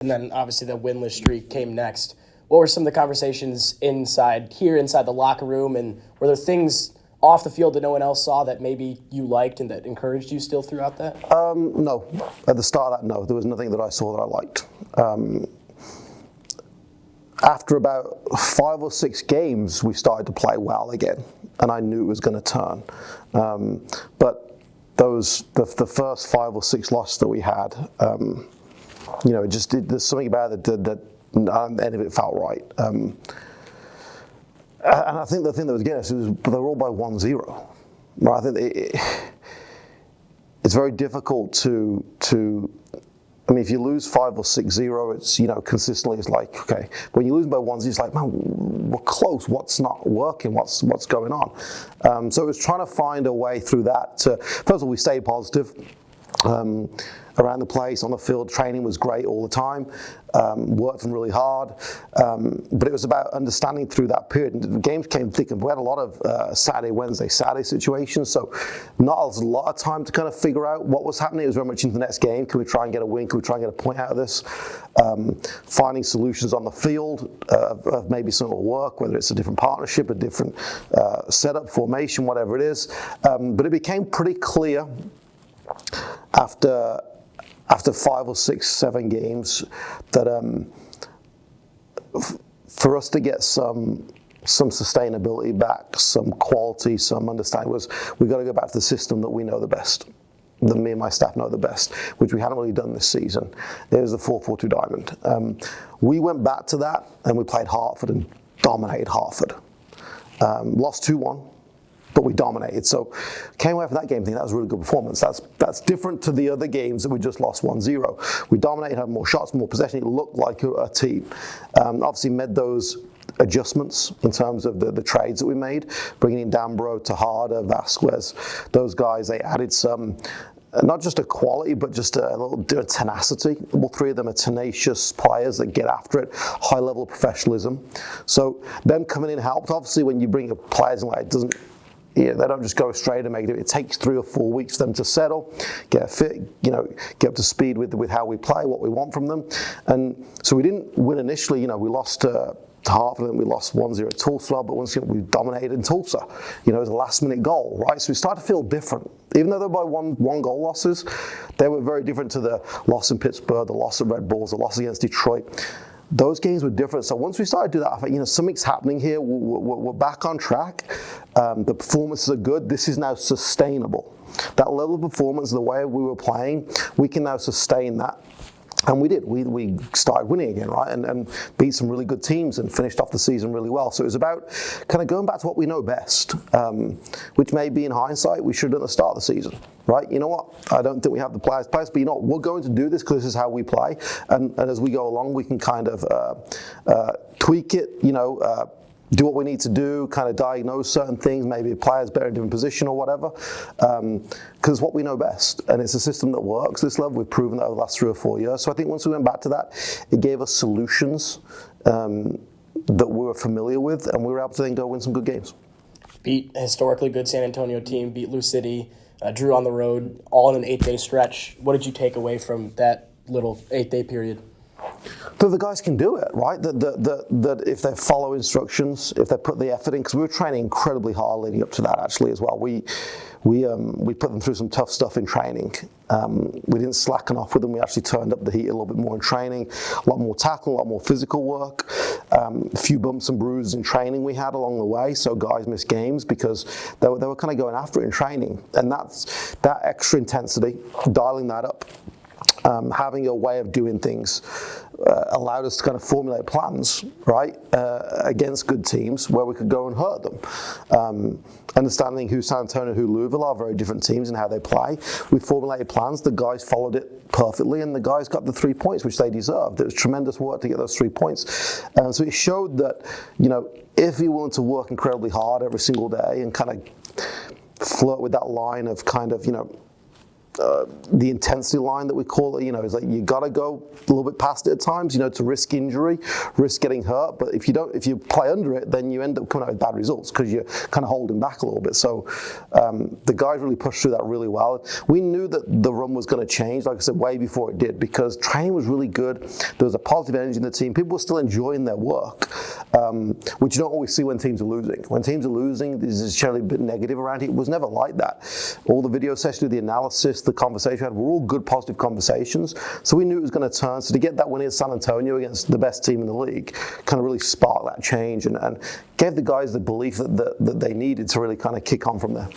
And then obviously the winless streak came next. What were some of the conversations inside the locker room, and were there things off the field that no one else saw that maybe you liked and that encouraged you still throughout that? No. At the start of that, no. There was nothing that I saw that I liked. After about 5 or 6 games, we started to play well again, and I knew it was going to turn. But the first 5 or 6 losses that we had, there's something about it that none of it felt right. And I think the thing that was getting us was they were all by 1-0. Right? I think it's very difficult to. I mean, if you lose 5 or 6-0, it's consistently. It's like, okay, when you lose by 1-0, it's like, man, we're close. What's not working? What's going on? So it was trying to find a way through that. First of all, we stayed positive. Around the place, on the field, training was great all the time, worked them really hard, but it was about understanding through that period. And the games came thick, and we had a lot of Saturday, Saturday situations, so not a lot of time to kind of figure out what was happening. It was very much into the next game. Can we try and get a win? Can we try and get a point out of this? Finding solutions on the field of maybe something will work, whether it's a different partnership, a different setup, formation, whatever it is. But it became pretty clear after 5 or 6, 7 games that for us to get some sustainability back, some quality, some understanding, was we've got to go back to the system that we know the best, that me and my staff know the best, which we hadn't really done this season. It was the 4-4-2 diamond. We went back to that, and we played Hartford and dominated Hartford. Lost 2-1. But we dominated. So came away from that game thinking that was a really good performance. That's different to the other games that we just lost 1-0. We dominated, had more shots, more possession. It looked like a team. Obviously made those adjustments in terms of the trades that we made, bringing in Danbro, Tejada, Vasquez. Those guys, they added some, not just a quality, but just a little bit of tenacity. All 3 of them are tenacious players that get after it, high level of professionalism. So them coming in helped. Obviously, when you bring up players and it doesn't, they don't just go straight and make it. It takes 3 or 4 weeks for them to settle, get fit, get up to speed with how we play, what we want from them. And so we didn't win initially. We lost to Hartford, and we lost 1-0 at Tulsa, but once we dominated in Tulsa. It was a last-minute goal, right? So we started to feel different. Even though they're by one goal losses, they were very different to the loss in Pittsburgh, the loss at Red Bulls, the loss against Detroit. Those games were different. So once we started to do that, I thought, something's happening here. We're back on track. The performances are good. This is now sustainable. That level of performance, the way we were playing, we can now sustain that. And we did. We started winning again, right? And beat some really good teams and finished off the season really well. So it was about kind of going back to what we know best, which may be in hindsight, we should have done at the start of the season, right? You know what? I don't think we have the players, but we're going to do this because this is how we play. And as we go along, we can kind of tweak it, do what we need to do, kind of diagnose certain things, maybe a player's better in a different position or whatever, because it's what we know best, and it's a system that works. This level, we've proven that over the last 3 or 4 years. So I think once we went back to that, it gave us solutions that we were familiar with, and we were able to then go win some good games. Beat a historically good San Antonio team, beat Lou City, drew on the road, all in an 8-day stretch. What did you take away from that little 8-day period? That the guys can do it, right? That if they follow instructions, if they put the effort in, because we were training incredibly hard leading up to that actually as well. We put them through some tough stuff in training. We didn't slacken off with them. We actually turned up the heat a little bit more in training. A lot more tackle, a lot more physical work. A few bumps and bruises in training we had along the way, so guys missed games because they were kind of going after it in training. And that extra intensity, dialing that up. Having a way of doing things allowed us to kind of formulate plans, right, against good teams where we could go and hurt them. Understanding who San Antonio, who Louisville are very different teams and how they play. We formulated plans. The guys followed it perfectly, and the guys got the 3 points, which they deserved. It was tremendous work to get those 3 points. So it showed that, if you're willing to work incredibly hard every single day and kind of flirt with that line of kind of, the intensity line that we call it, is like you got to go a little bit past it at times, to risk injury, risk getting hurt. But if you play under it, then you end up coming out with bad results because you're kind of holding back a little bit. So the guys really pushed through that really well. We knew that the run was going to change, like I said, way before it did, because training was really good. There was a positive energy in the team. People were still enjoying their work, which you don't always see when teams are losing. When teams are losing, there's generally a bit negative around it. It was never like that. All the video sessions, the analysis, the conversation we had were all good, positive conversations. So we knew it was going to turn. So to get that win in San Antonio against the best team in the league kind of really sparked that change and gave the guys the belief that they needed to really kind of kick on from there.